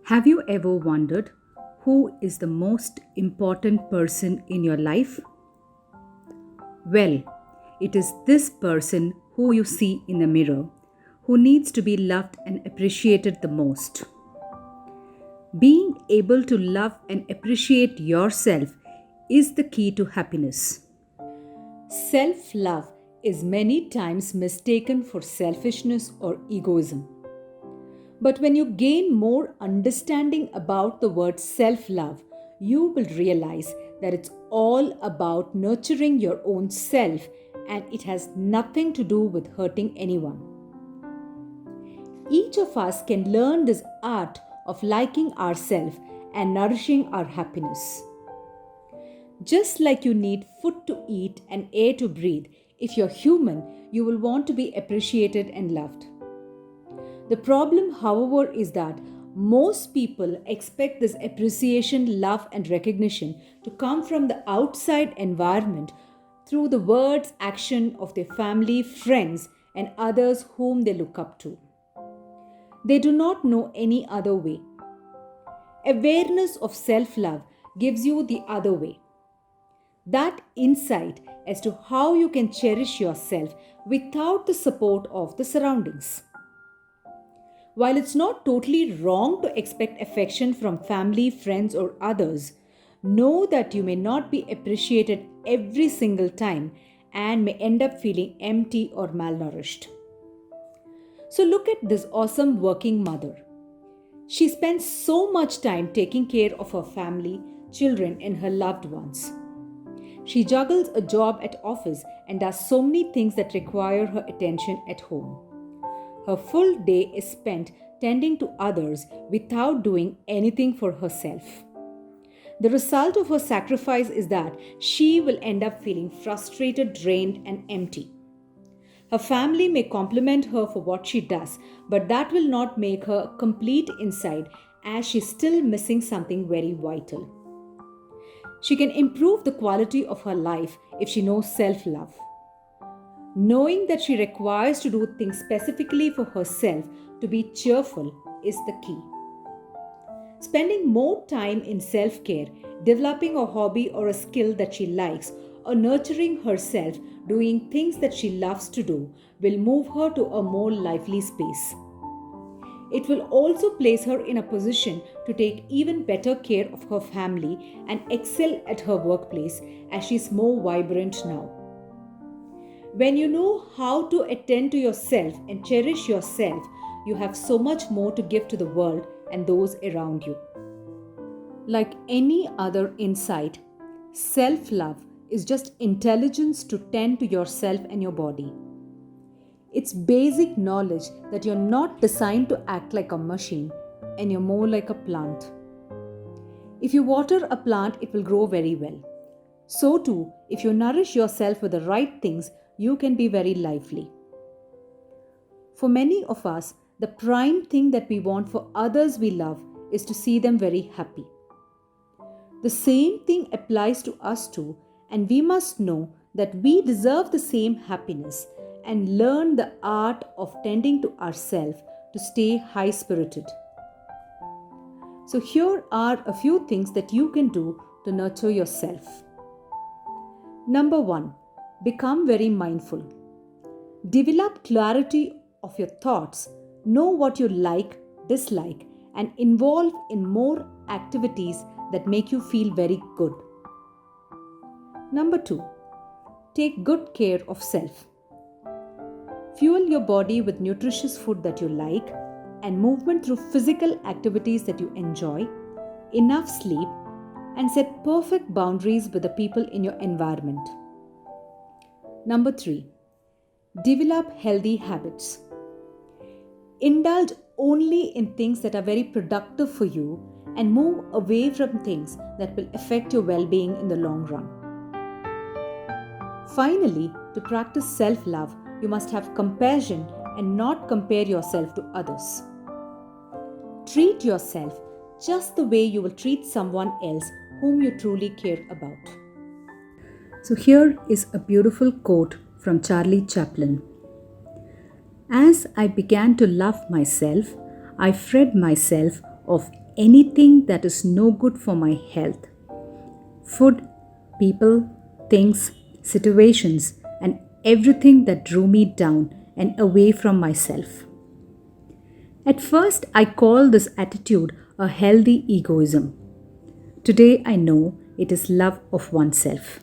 Have you ever wondered who is the most important person in your life? Well, it is this person who you see in the mirror who needs to be loved and appreciated the most. Being able to love and appreciate yourself is the key to happiness. Self love is many times mistaken for selfishness or egoism. But when you gain more understanding about the word self love, you will realize that it's all about nurturing your own self and it has nothing to do with hurting anyone. Each of us can learn this art of liking ourselves and nourishing our happiness. Just like you need food to eat and air to breathe, if you're human, you will want to be appreciated and loved. The problem, however, is that most people expect this appreciation, love, and recognition to come from the outside environment through the words, action of their family, friends, and others whom they look up to. They do not know any other way. Awareness of self love gives you the other way. That insight as to how you can cherish yourself without the support of the surroundings. While it's not totally wrong to expect affection from family, friends, or others, know that you may not be appreciated every single time and may end up feeling empty or malnourished. So, look at this awesome working mother. She spends so much time taking care of her family, children, and her loved ones. She juggles a job at office and does so many things that require her attention at home. Her full day is spent tending to others without doing anything for herself. The result of her sacrifice is that she will end up feeling frustrated, drained, and empty. Her family may compliment her for what she does, but that will not make her complete inside as she's still missing something very vital. She can improve the quality of her life if she knows self love. Knowing that she requires to do things specifically for herself to be cheerful is the key. Spending more time in self care, developing a hobby or a skill that she likes, or nurturing herself doing things that she loves to do will move her to a more lively space. It will also place her in a position to take even better care of her family and excel at her workplace as she's more vibrant now. When you know how to attend to yourself and cherish yourself, you have so much more to give to the world and those around you. Like any other insight, self love is just intelligence to tend to yourself and your body. It's basic knowledge that you're not designed to act like a machine and you're more like a plant. If you water a plant, it will grow very well. So too, if you nourish yourself with the right things, you can be very lively. For many of us, the prime thing that we want for others we love is to see them very happy. The same thing applies to us too, and we must know that we deserve the same happiness and learn the art of tending to ourselves to stay high spirited. So, here are a few things that you can do to nurture yourself. Number one, become very mindful. Develop clarity of your thoughts, know what you like, dislike, and involve in more activities that make you feel very good. Number two, take good care of self. Fuel your body with nutritious food that you like and movement through physical activities that you enjoy, enough sleep, and set perfect boundaries with the people in your environment. Number three, develop healthy habits. Indulge only in things that are very productive for you and move away from things that will affect your well-being in the long run. Finally, to practice self-love, you must have compassion and not compare yourself to others. Treat yourself just the way you will treat someone else whom you truly care about. So here is a beautiful quote from Charlie Chaplin. As I began to love myself, I freed myself of anything that is no good for my health. Food, people, things, situations, and everything that drew me down and away from myself. At first, I called this attitude a healthy egoism. Today, I know it is love of oneself.